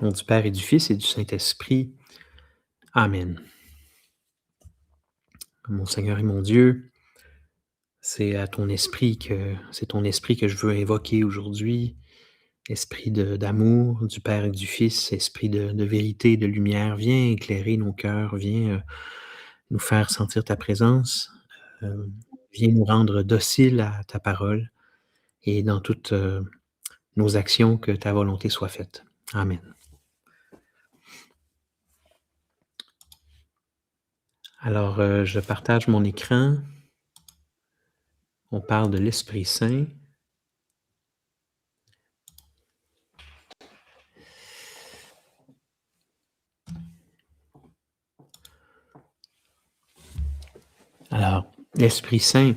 Au nom du Père et du Fils et du Saint-Esprit. Amen. Mon Seigneur et mon Dieu, c'est ton esprit que je veux invoquer aujourd'hui, esprit d'amour du Père et du Fils, esprit de vérité, de lumière. Viens éclairer nos cœurs, viens nous faire sentir ta présence, euh, viens nous rendre dociles à ta parole et dans toutes nos actions, que ta volonté soit faite. Amen. Alors, je partage mon écran. On parle de l'Esprit Saint. Alors, l'Esprit Saint,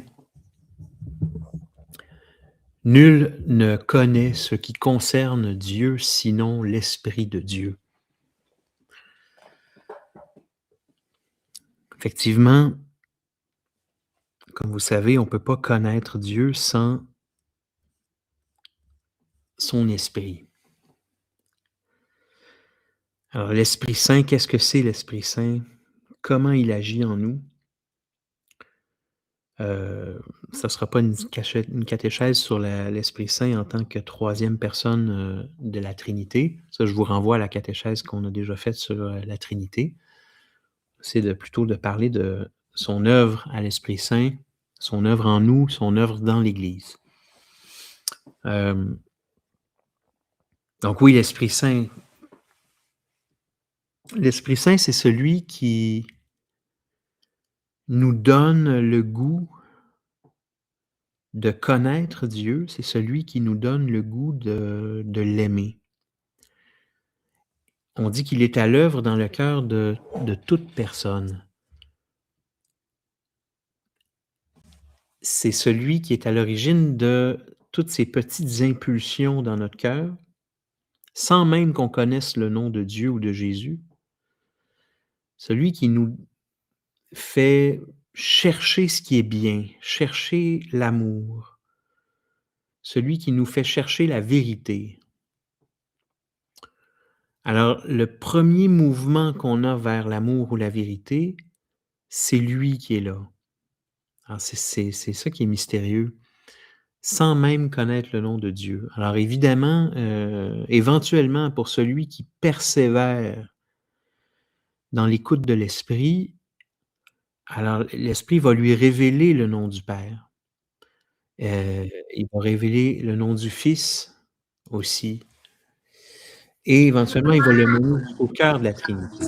nul ne connaît ce qui concerne Dieu sinon l'Esprit de Dieu. Effectivement, comme vous savez, on ne peut pas connaître Dieu sans son Esprit. Alors, l'Esprit Saint, qu'est-ce que c'est l'Esprit Saint? Comment il agit en nous? Ça ne sera pas une catéchèse sur l'Esprit Saint en tant que troisième personne de la Trinité. Ça, je vous renvoie à la catéchèse qu'on a déjà faite sur la Trinité. C'est plutôt de parler de son œuvre à l'Esprit Saint, son œuvre en nous, son œuvre dans l'Église. Donc oui, l'Esprit Saint, c'est celui qui nous donne le goût de connaître Dieu, c'est celui qui nous donne le goût de l'aimer. On dit qu'il est à l'œuvre dans le cœur de toute personne. C'est celui qui est à l'origine de toutes ces petites impulsions dans notre cœur, sans même qu'on connaisse le nom de Dieu ou de Jésus. Celui qui nous fait chercher ce qui est bien, chercher l'amour. Celui qui nous fait chercher la vérité. Alors, le premier mouvement qu'on a vers l'amour ou la vérité, c'est lui qui est là. Alors, c'est ça qui est mystérieux, sans même connaître le nom de Dieu. Alors évidemment, éventuellement, pour celui qui persévère dans l'écoute de l'Esprit, alors l'Esprit va lui révéler le nom du Père. Il va révéler le nom du Fils aussi. Et éventuellement, il va le mener jusqu'au cœur de la Trinité.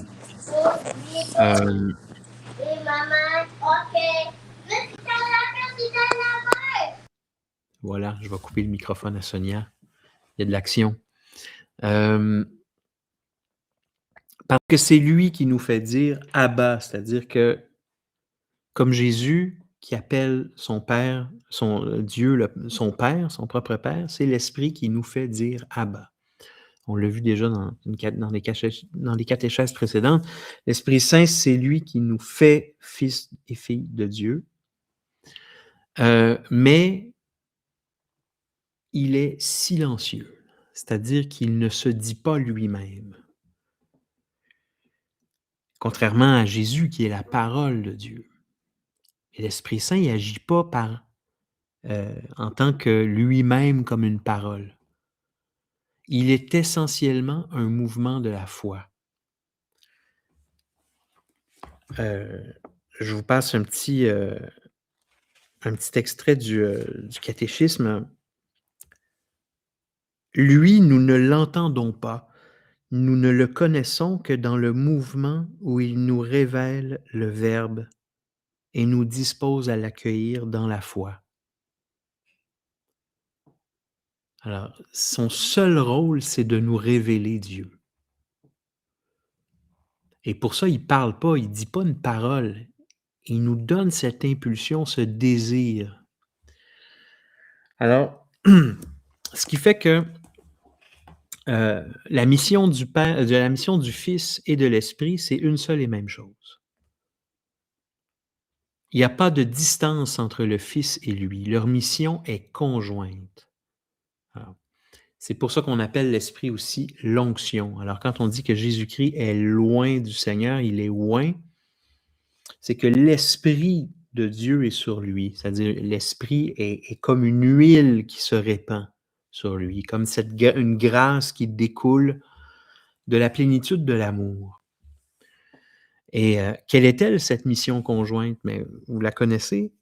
Voilà, je vais couper le microphone à Sonia. Il y a de l'action. Parce que c'est lui qui nous fait dire « Abba », c'est-à-dire que, comme Jésus qui appelle son Père, Dieu, son Père, son propre Père, c'est l'Esprit qui nous fait dire « Abba ». On l'a vu déjà dans les catéchèses précédentes. L'Esprit Saint, c'est lui qui nous fait fils et filles de Dieu. Mais il est silencieux, c'est-à-dire qu'il ne se dit pas lui-même. Contrairement à Jésus qui est la parole de Dieu. Et l'Esprit Saint, il n'agit pas en tant que lui-même comme une parole. Il est essentiellement un mouvement de la foi. Je vous passe un petit extrait du catéchisme. Lui, nous ne l'entendons pas, nous ne le connaissons que dans le mouvement où il nous révèle le Verbe et nous dispose à l'accueillir dans la foi. Alors, son seul rôle, c'est de nous révéler Dieu. Et pour ça, il ne parle pas, il ne dit pas une parole. Il nous donne cette impulsion, ce désir. Alors, ce qui fait que la mission du Père, la mission du Fils et de l'Esprit, c'est une seule et même chose. Il n'y a pas de distance entre le Fils et lui. Leur mission est conjointe. Alors, C'est pour ça qu'on appelle l'Esprit aussi l'onction. Alors quand on dit que Jésus-Christ est loin du Seigneur, il est loin, c'est que l'Esprit de Dieu est sur lui. C'est-à-dire l'Esprit est comme une huile qui se répand sur lui, comme une grâce qui découle de la plénitude de l'amour. Et quelle est-elle cette mission conjointe? Mais vous la connaissez?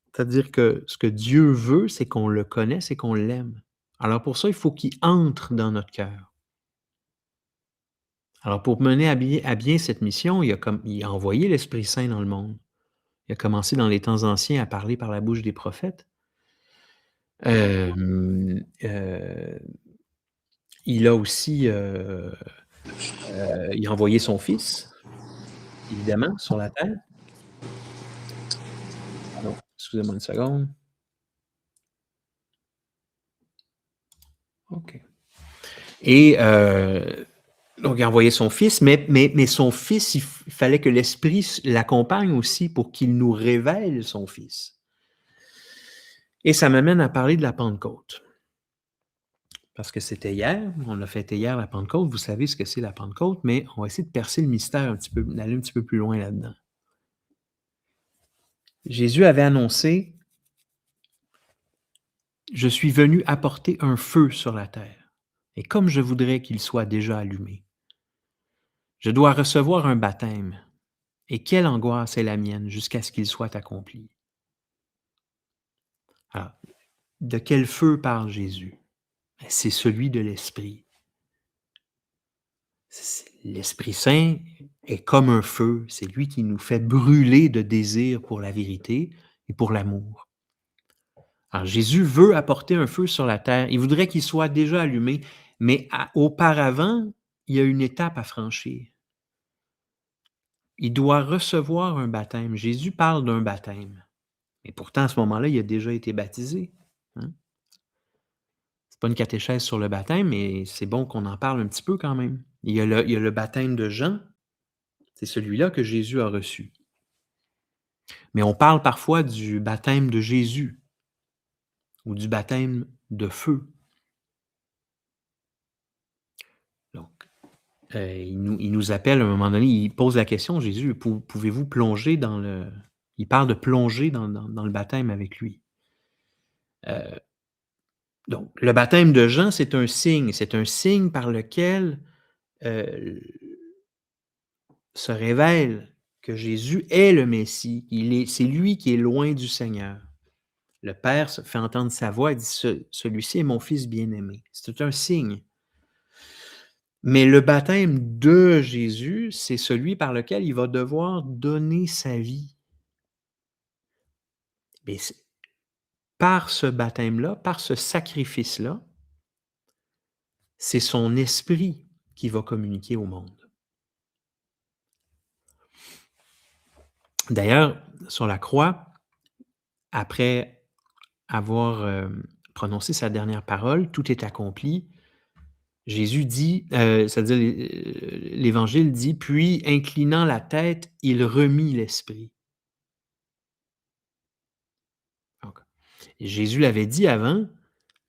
C'est-à-dire que ce que Dieu veut, c'est qu'on le connaisse et qu'on l'aime. Alors pour ça, il faut qu'il entre dans notre cœur. Alors pour mener à bien cette mission, il a envoyé l'Esprit Saint dans le monde. Il a commencé dans les temps anciens à parler par la bouche des prophètes. Il a aussi, il a envoyé son fils, évidemment, sur la terre. Pardon, excusez-moi une seconde. OK. Et donc il a envoyé son fils, mais son fils, il fallait que l'Esprit l'accompagne aussi pour qu'il nous révèle son fils. Et ça m'amène à parler de la Pentecôte. Parce que c'était hier, on a fêté hier la Pentecôte, vous savez ce que c'est la Pentecôte, mais on va essayer de percer le mystère un petit peu, d'aller un petit peu plus loin là-dedans. Jésus avait annoncé: «Je suis venu apporter un feu sur la terre, et comme je voudrais qu'il soit déjà allumé, je dois recevoir un baptême, et quelle angoisse est la mienne jusqu'à ce qu'il soit accompli.» Alors, de quel feu parle Jésus? Ben, c'est celui de l'Esprit. L'Esprit Saint est comme un feu, c'est lui qui nous fait brûler de désir pour la vérité et pour l'amour. Alors Jésus veut apporter un feu sur la terre, il voudrait qu'il soit déjà allumé, mais auparavant, il y a une étape à franchir. Il doit recevoir un baptême. Jésus parle d'un baptême, et pourtant à ce moment-là, il a déjà été baptisé, hein. C'est pas une catéchèse sur le baptême, mais c'est bon qu'on en parle un petit peu quand même. Il y a le baptême de Jean, c'est celui-là que Jésus a reçu. Mais on parle parfois du baptême de Jésus ou du baptême de feu. Donc, il nous appelle à un moment donné, il pose la question, Jésus: Pouvez-vous plonger dans le... Il parle de plonger dans le baptême avec lui. Euh, donc, le baptême de Jean, c'est un signe par lequel euh, se révèle que Jésus est le Messie. C'est lui qui est loin du Seigneur. Le Père se fait entendre sa voix et dit: Celui-ci est mon Fils bien-aimé. C'est un signe. Mais le baptême de Jésus, c'est celui par lequel il va devoir donner sa vie. Mais par ce baptême-là, par ce sacrifice-là, c'est son esprit qui va communiquer au monde. D'ailleurs, sur la croix, après avoir prononcé sa dernière parole, tout est accompli. Jésus dit, c'est-à-dire l'Évangile dit: «Puis, inclinant la tête, il remit l'esprit.» Donc, Jésus l'avait dit avant,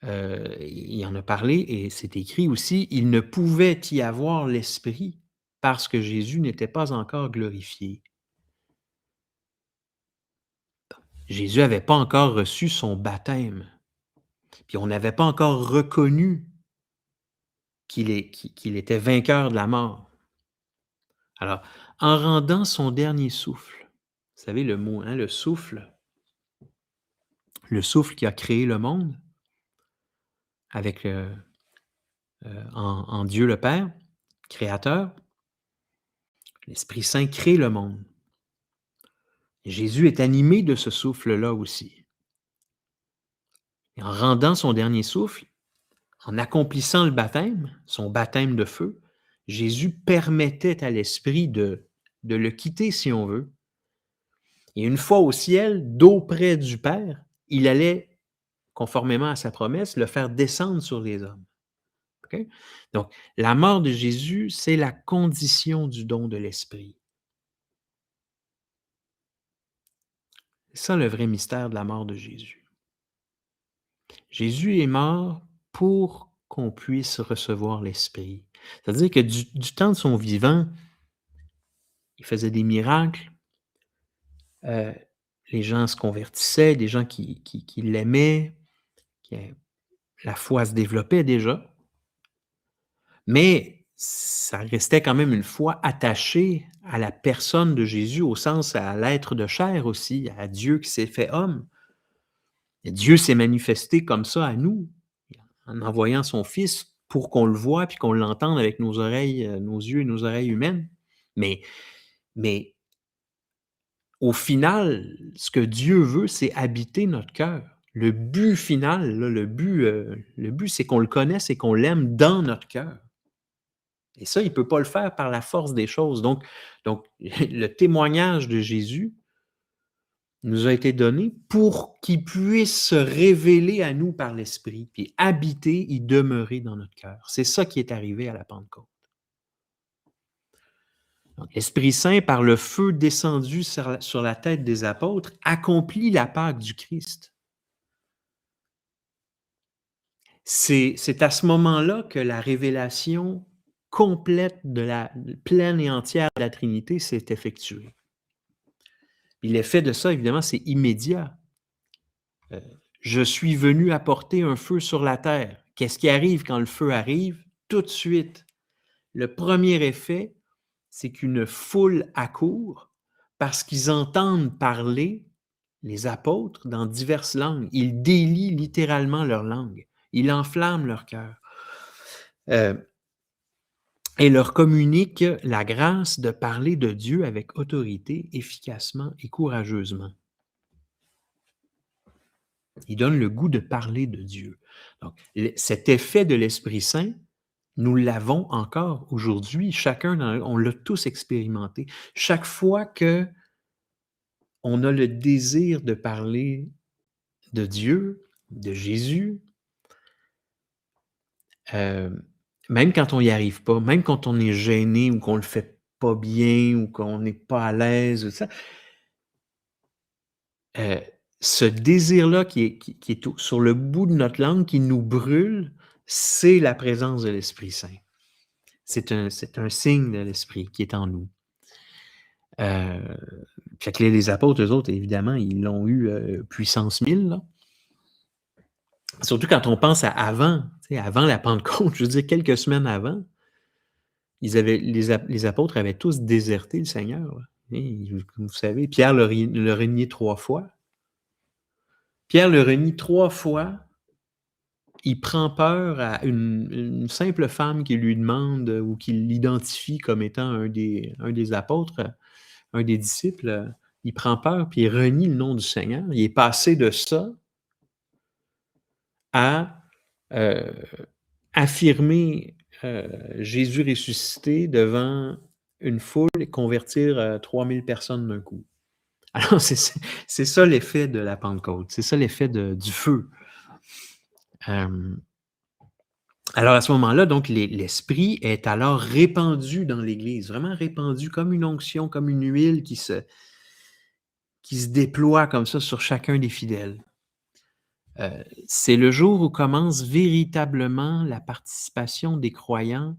il en a parlé et c'est écrit aussi: «Il ne pouvait y avoir l'esprit parce que Jésus n'était pas encore glorifié.» Jésus n'avait pas encore reçu son baptême, puis on n'avait pas encore reconnu qu'il était vainqueur de la mort. Alors, en rendant son dernier souffle, vous savez le mot, hein, le souffle qui a créé le monde avec, en Dieu le Père, créateur, l'Esprit Saint crée le monde. Et Jésus est animé de ce souffle-là aussi. Et en rendant son dernier souffle, en accomplissant le baptême, son baptême de feu, Jésus permettait à l'Esprit de le quitter, si on veut. Et une fois au ciel, d'auprès du Père, il allait, conformément à sa promesse, le faire descendre sur les hommes. Okay? Donc, la mort de Jésus, c'est la condition du don de l'Esprit. C'est ça le vrai mystère de la mort de Jésus. Jésus est mort pour qu'on puisse recevoir l'Esprit. C'est-à-dire que du temps de son vivant, il faisait des miracles, heu, les gens se convertissaient, des gens qui l'aimaient, qui la foi se développait déjà, mais ça restait quand même une foi attachée à la personne de Jésus, au sens à l'être de chair aussi, à Dieu qui s'est fait homme. Et Dieu s'est manifesté comme ça à nous, en envoyant son Fils pour qu'on le voie puis qu'on l'entende avec nos oreilles, nos yeux et nos oreilles humaines. Mais mais au final, ce que Dieu veut, c'est habiter notre cœur. Le but final, là, le but, c'est qu'on le connaisse et qu'on l'aime dans notre cœur. Et ça, il ne peut pas le faire par la force des choses. Donc le témoignage de Jésus nous a été donné pour qu'il puisse se révéler à nous par l'Esprit, puis habiter, y demeurer dans notre cœur. C'est ça qui est arrivé à la Pentecôte. Donc, l'Esprit Saint, par le feu descendu sur la tête des apôtres, accomplit la Pâque du Christ. C'est à ce moment-là que la révélation complète de la pleine et entière de la Trinité s'est effectuée. Puis l'effet de ça, évidemment, c'est immédiat. Je suis venu apporter un feu sur la terre. Qu'est-ce qui arrive quand le feu arrive? Tout de suite, le premier effet, c'est qu'une foule accourt parce qu'ils entendent parler les apôtres dans diverses langues. Ils délient littéralement leur langue. Ils enflamment leur cœur. Et leur communiquent la grâce de parler de Dieu avec autorité, efficacement et courageusement. Ils donnent le goût de parler de Dieu. Donc, cet effet de l'Esprit Saint, nous l'avons encore aujourd'hui. Chacun, on l'a tous expérimenté. Chaque fois que on a le désir de parler de Dieu, de Jésus, même quand on n'y arrive pas, même quand on est gêné ou qu'on le fait pas bien ou qu'on n'est pas à l'aise, ça, heu, ce désir-là qui est sur le bout de notre langue, qui nous brûle, c'est la présence de l'Esprit Saint. C'est un signe de l'Esprit qui est en nous. Heu, fait que les apôtres, eux autres, évidemment, ils l'ont eu, puissance 1000, là. Surtout quand on pense à avant, tu sais, avant la Pentecôte, je veux dire quelques semaines avant, les apôtres avaient tous déserté le Seigneur, là. Et vous savez, Pierre le renié 3 fois. Pierre le renie 3 fois, il prend peur à une simple femme qui lui demande, ou qui l'identifie comme étant un des apôtres, un des disciples, il prend peur puis il renie le nom du Seigneur. Il est passé de ça à, heu, affirmer, Jésus ressuscité devant une foule et convertir, 3 000 personnes d'un coup. Alors c'est ça l'effet de la Pentecôte, c'est ça l'effet du feu. Hem, alors à ce moment-là, donc l'Esprit est alors répandu dans l'Église, vraiment répandu comme une onction, comme une huile qui se déploie comme ça sur chacun des fidèles. C'est le jour où commence véritablement la participation des croyants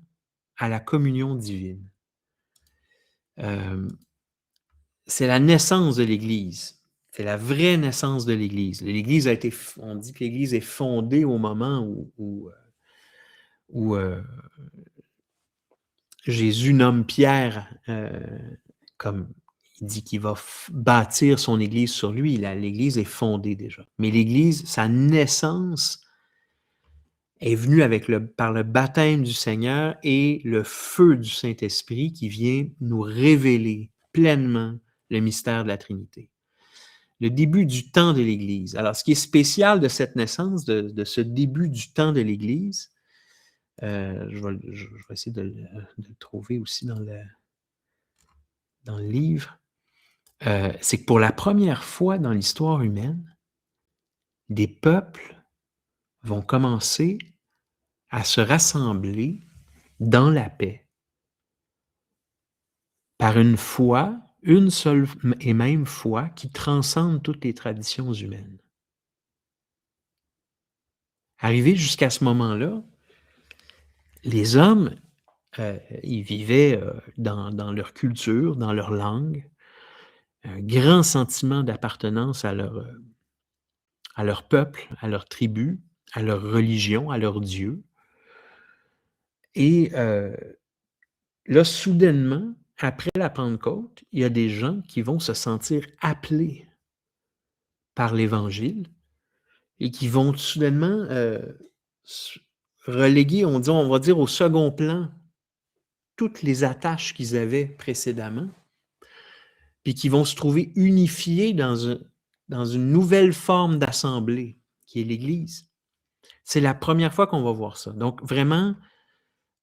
à la communion divine. Hem, c'est la naissance de l'Église. C'est la vraie naissance de l'Église. L'Église a été on dit que l'Église est fondée au moment où Jésus nomme Pierre, comme il dit qu'il va bâtir son Église sur lui. L'Église est fondée déjà. Mais l'Église, sa naissance est venue par le baptême du Seigneur et le feu du Saint-Esprit qui vient nous révéler pleinement le mystère de la Trinité. Le début du temps de l'Église. Alors, ce qui est spécial de cette naissance, de ce début du temps de l'Église, je vais essayer de le trouver aussi dans le livre, c'est que pour la première fois dans l'histoire humaine, des peuples vont commencer à se rassembler dans la paix par une seule et même foi qui transcende toutes les traditions humaines. Arrivé jusqu'à ce moment-là, les hommes, ils vivaient, dans leur culture, dans leur langue, un grand sentiment d'appartenance à leur peuple, à leur tribu, à leur religion, à leur Dieu et là, soudainement, après la Pentecôte, il y a des gens qui vont se sentir appelés par l'Évangile et qui vont soudainement, s reléguer, on va dire au second plan, toutes les attaches qu'ils avaient précédemment, puis qui vont se trouver unifiés dans une nouvelle forme d'assemblée, qui est l'Église. C'est la première fois qu'on va voir ça. Donc vraiment,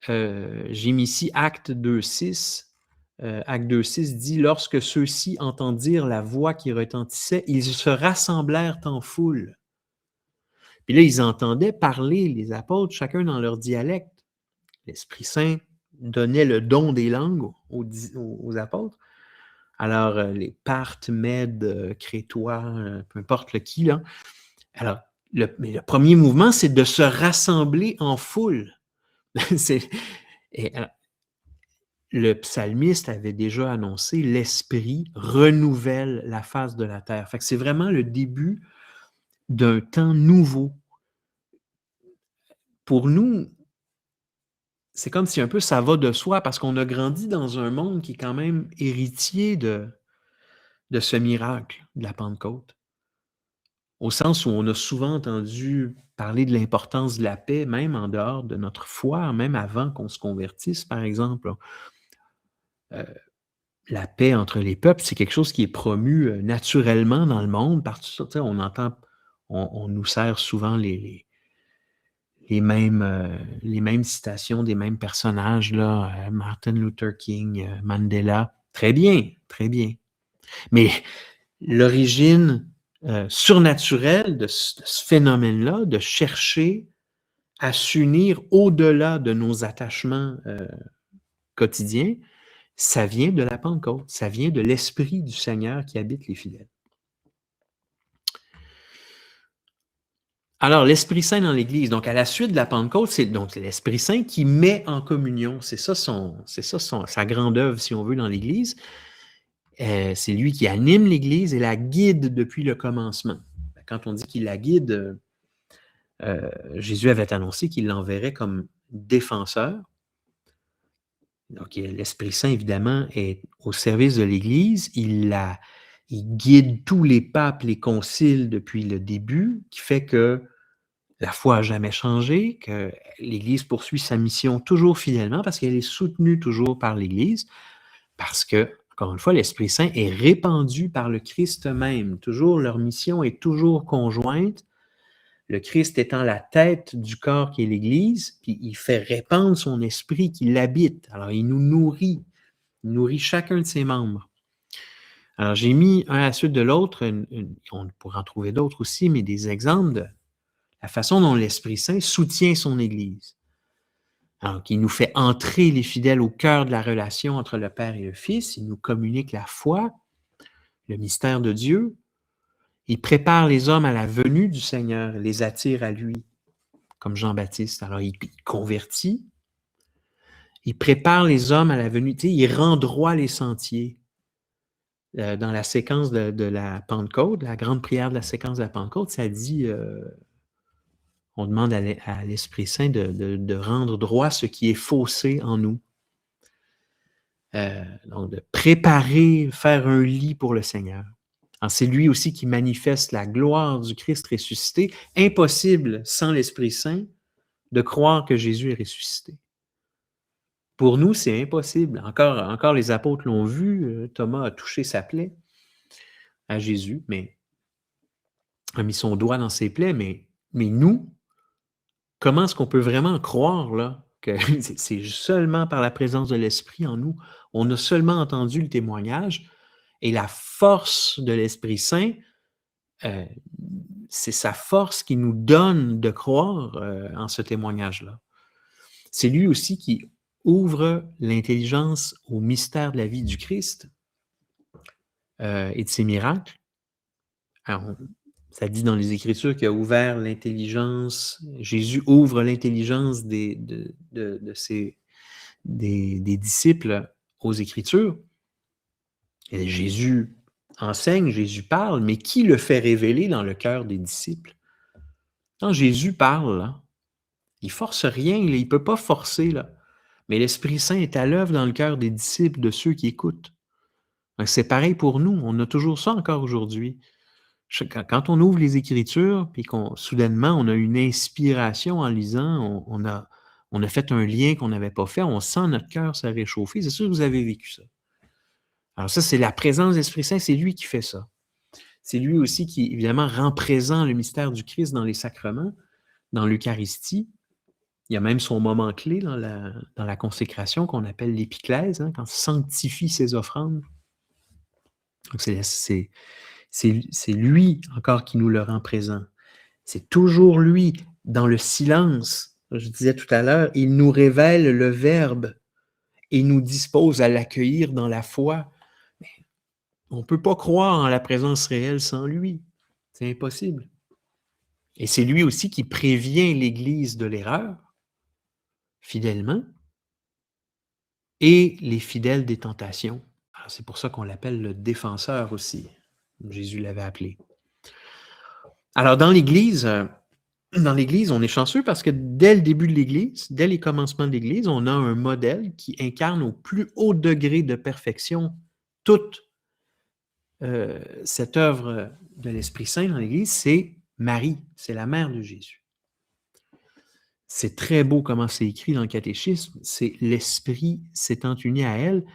j'ai mis ici Actes 2:6. Acte 2:6 dit: «Lorsque ceux-ci entendirent la voix qui retentissait, ils se rassemblèrent en foule». Puis là, ils entendaient parler les apôtres, chacun dans leur dialecte. L'Esprit Saint donnait le don des langues aux apôtres. Alors, les Parthes, Mèdes, Crétois, peu importe qui, là. Alors, le premier mouvement, c'est de se rassembler en foule. C'est, et, le psalmiste avait déjà annoncé: «L'Esprit renouvelle la face de la terre». Fait que c'est vraiment le début d'un temps nouveau. Pour nous, c'est comme si un peu ça va de soi parce qu'on a grandi dans un monde qui est quand même héritier de ce miracle de la Pentecôte. Au sens où on a souvent entendu parler de l'importance de la paix, même en dehors de notre foi, même avant qu'on se convertisse, par exemple. La paix entre les peuples, c'est quelque chose qui est promu, naturellement dans le monde par tout ça. Tu sais, on nous sert souvent les mêmes citations des mêmes personnages là, Martin Luther King, Mandela. Très bien, très bien. Mais l'origine, surnaturelle de ce phénomène-là, de chercher à s'unir au-delà de nos attachements, quotidiens, ça vient de la Pentecôte, ça vient de l'Esprit du Seigneur qui habite les fidèles. Alors, l'Esprit Saint dans l'Église, donc à la suite de la Pentecôte, c'est donc l'Esprit Saint qui met en communion. C'est ça sa grande œuvre, si on veut, dans l'Église. C'est lui qui anime l'Église et la guide depuis le commencement. Quand on dit qu'il la guide, Jésus avait annoncé qu'il l'enverrait comme défenseur. Donc, l'Esprit Saint, évidemment, est au service de l'Église. Il guide tous les papes, les conciles depuis le début, qui fait que la foi n'a jamais changé, que l'Église poursuit sa mission toujours fidèlement parce qu'elle est soutenue toujours par l'Église, parce que, encore une fois, l'Esprit Saint est répandu par le Christ même. Toujours, leur mission est toujours conjointe. Le Christ étant la tête du corps qui est l'Église, puis il fait répandre son esprit qui l'habite. Alors, il nous nourrit. Il nourrit chacun de ses membres. Alors, j'ai mis un à la suite de l'autre, on pourrait en trouver d'autres aussi, mais des exemples de la façon dont l'Esprit Saint soutient son Église. Alors, il nous fait entrer les fidèles au cœur de la relation entre le Père et le Fils. Il nous communique la foi, le mystère de Dieu. Il prépare les hommes à la venue du Seigneur, les attire à lui, comme Jean-Baptiste. Alors, il convertit. Il prépare les hommes à la venue. Tu sais, il rend droit les sentiers. Dans la séquence de la Pentecôte, la grande prière de la séquence de la Pentecôte, ça dit, on demande à l'Esprit Saint de rendre droit ce qui est faussé en nous. Donc, de préparer, faire un lit pour le Seigneur. Alors, c'est lui aussi qui manifeste la gloire du Christ ressuscité. Impossible, sans l'Esprit Saint, de croire que Jésus est ressuscité. Pour nous, c'est impossible. Encore les apôtres l'ont vu. Thomas a touché sa plaie à Jésus, mais a mis son doigt dans ses plaies. Mais nous, comment est-ce qu'on peut vraiment croire là, que c'est seulement par la présence de l'Esprit en nous? On a seulement entendu le témoignage et la force de l'Esprit Saint, c'est sa force qui nous donne de croire en ce témoignage-là. C'est lui aussi qui ouvre l'intelligence au mystère de la vie du Christ et de ses miracles. Alors, Ça dit dans les Écritures qu'il a ouvert l'intelligence, Jésus ouvre l'intelligence des disciples aux Écritures. Et Jésus enseigne, Jésus parle, mais qui le fait révéler dans le cœur des disciples? Quand Jésus parle, là, il force rien, il ne peut pas forcer, là. Mais l'Esprit Saint est à l'œuvre dans le cœur des disciples, de ceux qui écoutent. C'est pareil pour nous, on a toujours ça encore aujourd'hui. Quand on ouvre les Écritures, puis soudainement, on a une inspiration en lisant, on a fait un lien qu'on n'avait pas fait, on sent notre cœur se réchauffer. C'est sûr que vous avez vécu ça. Alors ça, c'est la présence de l'Esprit Saint, c'est lui qui fait ça. C'est lui aussi qui, évidemment, rend présent le mystère du Christ dans les sacrements, dans l'Eucharistie. Il y a même son moment clé dans la consécration qu'on appelle l'épiclèse, hein, quand il sanctifie ses offrandes. Donc c'est lui encore qui nous le rend présent. C'est toujours lui, dans le silence. Je disais tout à l'heure, il nous révèle le Verbe et nous dispose à l'accueillir dans la foi. Mais on ne peut pas croire en la présence réelle sans lui. C'est impossible. Et c'est lui aussi qui prévient l'Église de l'erreur, fidèlement, et les fidèles des tentations. Alors, c'est pour ça qu'on l'appelle le défenseur aussi. Jésus l'avait appelé. Alors, dans l'Église, on est chanceux parce que dès le début de l'Église, dès les commencements de l'Église, on a un modèle qui incarne au plus haut degré de perfection toute cette œuvre de l'Esprit Saint dans l'Église, c'est Marie, c'est la mère de Jésus. C'est très beau comment c'est écrit dans le catéchisme, c'est l'Esprit s'étant uni à elle,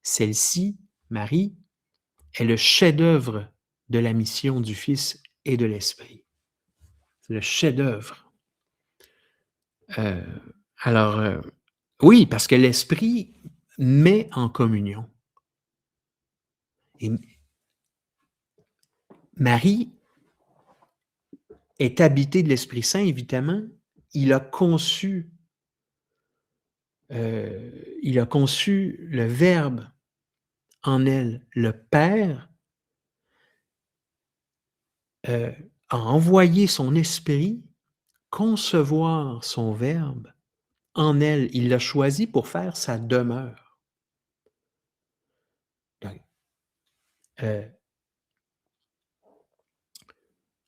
celle-ci, Marie, est le chef-d'œuvre de la mission du Fils et de l'Esprit. C'est le chef-d'œuvre. Alors, oui, parce que l'Esprit met en communion. Et Marie est habitée de l'Esprit Saint, évidemment. Il a conçu le Verbe en elle. Le Père a envoyé son Esprit concevoir son Verbe en elle. Il l'a choisi pour faire sa demeure. Donc,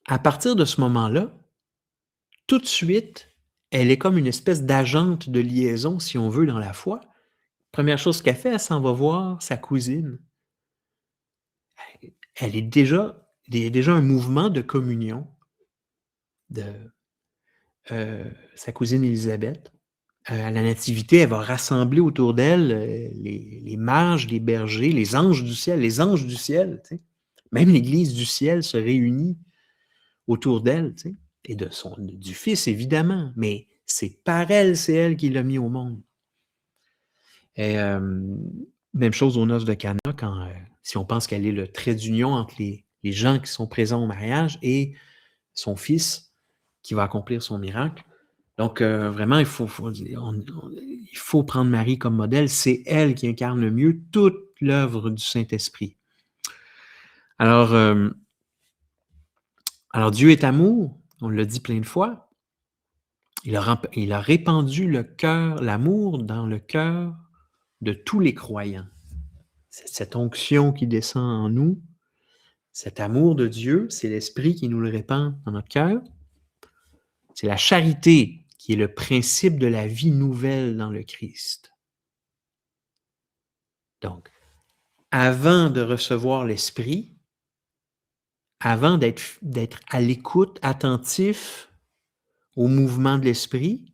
à partir de ce moment-là, tout de suite, elle est comme une espèce d'agente de liaison, si on veut, dans la foi. Première chose qu'elle fait, elle s'en va voir sa cousine. Il y a déjà un mouvement de communion de sa cousine Élisabeth. À la Nativité, elle va rassembler autour d'elle les mages, les bergers, les anges du ciel. Tu sais. Même l'Église du ciel se réunit autour d'elle, tu sais, et du Fils, évidemment, mais c'est par elle, c'est elle qui l'a mis au monde. Et même chose aux noces de Cana, si on pense qu'elle est le trait d'union entre les gens qui sont présents au mariage et son Fils qui va accomplir son miracle. Donc, vraiment, il faut prendre Marie comme modèle. C'est elle qui incarne le mieux toute l'œuvre du Saint-Esprit. Alors, Dieu est amour, on l'a dit plein de fois. Il a répandu l'amour dans le cœur de tous les croyants. C'est cette onction qui descend en nous, cet amour de Dieu, c'est l'Esprit qui nous le répand dans notre cœur. C'est la charité qui est le principe de la vie nouvelle dans le Christ. Donc, avant de recevoir l'Esprit, avant d'être à l'écoute, attentif au mouvement de l'Esprit,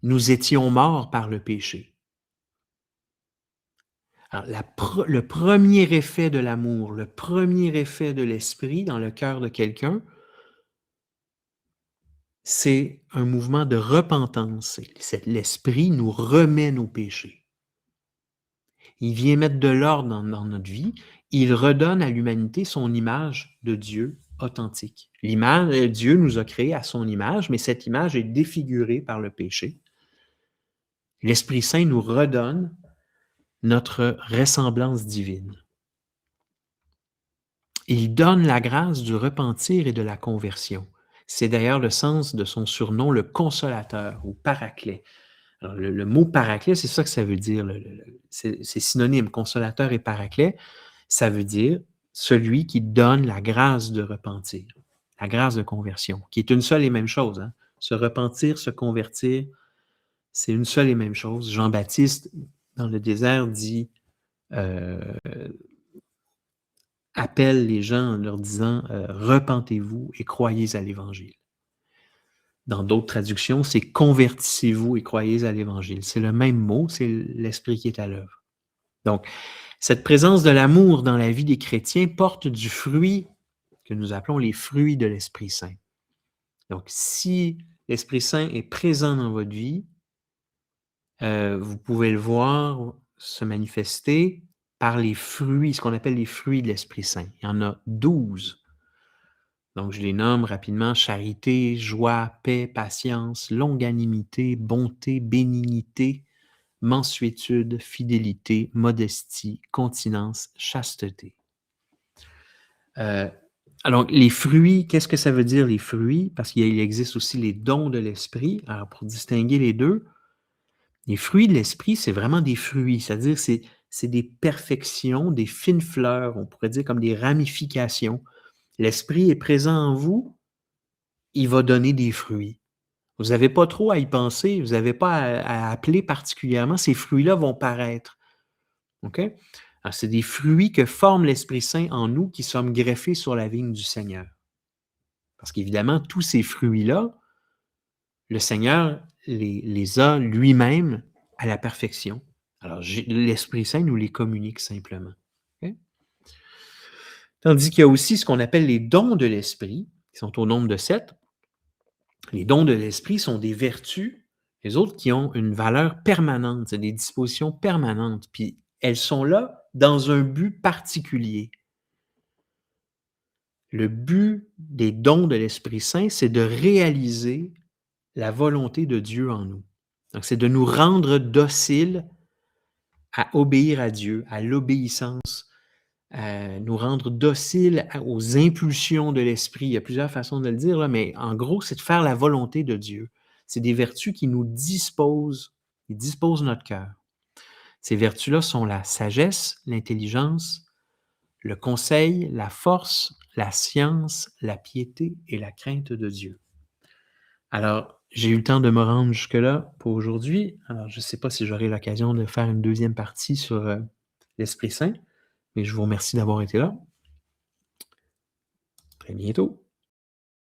nous étions morts par le péché. Alors, le premier effet de l'amour, le premier effet de l'Esprit dans le cœur de quelqu'un, c'est un mouvement de repentance. L'Esprit nous remet nos péchés. Il vient mettre de l'ordre dans notre vie. Il redonne à l'humanité son image de Dieu authentique. Dieu nous a créés à son image, mais cette image est défigurée par le péché. L'Esprit Saint nous redonne notre ressemblance divine. Il donne la grâce du repentir et de la conversion. C'est d'ailleurs le sens de son surnom, le Consolateur ou Paraclet. Alors le mot Paraclet, c'est ça que ça veut dire, c'est synonyme, Consolateur et Paraclet. Ça veut dire celui qui donne la grâce de repentir, la grâce de conversion, qui est une seule et même chose, hein. Se repentir, se convertir, c'est une seule et même chose. Jean-Baptiste, dans le désert, dit, heu, appelle les gens en leur disant, «Repentez-vous et croyez à l'Évangile». Dans d'autres traductions, c'est «Convertissez-vous et croyez à l'Évangile». C'est le même mot, c'est l'Esprit qui est à l'œuvre. Donc, cette présence de l'amour dans la vie des chrétiens porte du fruit que nous appelons les fruits de l'Esprit Saint. Donc, si l'Esprit Saint est présent dans votre vie, vous pouvez le voir se manifester par les fruits, ce qu'on appelle les fruits de l'Esprit Saint. Il y en a 12. Donc, je les nomme rapidement: charité, joie, paix, patience, longanimité, bonté, bénignité, mansuétude, fidélité, modestie, continence, chasteté. Alors, les fruits, qu'est-ce que ça veut dire, les fruits? Parce qu'il existe aussi les dons de l'esprit. Alors, pour distinguer les deux, les fruits de l'esprit, c'est vraiment des fruits, c'est-à-dire c'est des perfections, des fines fleurs, on pourrait dire comme des ramifications. L'esprit est présent en vous, il va donner des fruits. Vous n'avez pas trop à y penser, vous n'avez pas à appeler particulièrement, ces fruits-là vont paraître. OK? Alors, c'est des fruits que forme l'Esprit Saint en nous qui sommes greffés sur la vigne du Seigneur. Parce qu'évidemment, tous ces fruits-là, le Seigneur les a lui-même à la perfection. Alors, l'Esprit Saint nous les communique simplement. OK? Tandis qu'il y a aussi ce qu'on appelle les dons de l'Esprit, qui sont au nombre de 7. Les dons de l'Esprit sont des vertus, les autres qui ont une valeur permanente, c'est des dispositions permanentes, puis elles sont là dans un but particulier. Le but des dons de l'Esprit Saint, c'est de réaliser la volonté de Dieu en nous. Donc, c'est de nous rendre dociles à obéir à Dieu, à l'obéissance, à nous rendre dociles aux impulsions de l'Esprit. Il y a plusieurs façons de le dire, là, mais en gros, c'est de faire la volonté de Dieu. C'est des vertus qui nous disposent, qui disposent notre cœur. Ces vertus-là sont la sagesse, l'intelligence, le conseil, la force, la science, la piété et la crainte de Dieu. Alors, j'ai eu le temps de me rendre jusque-là pour aujourd'hui. Alors, je ne sais pas si j'aurai l'occasion de faire une deuxième partie sur l'Esprit Saint, mais je vous remercie d'avoir été là. Très bientôt.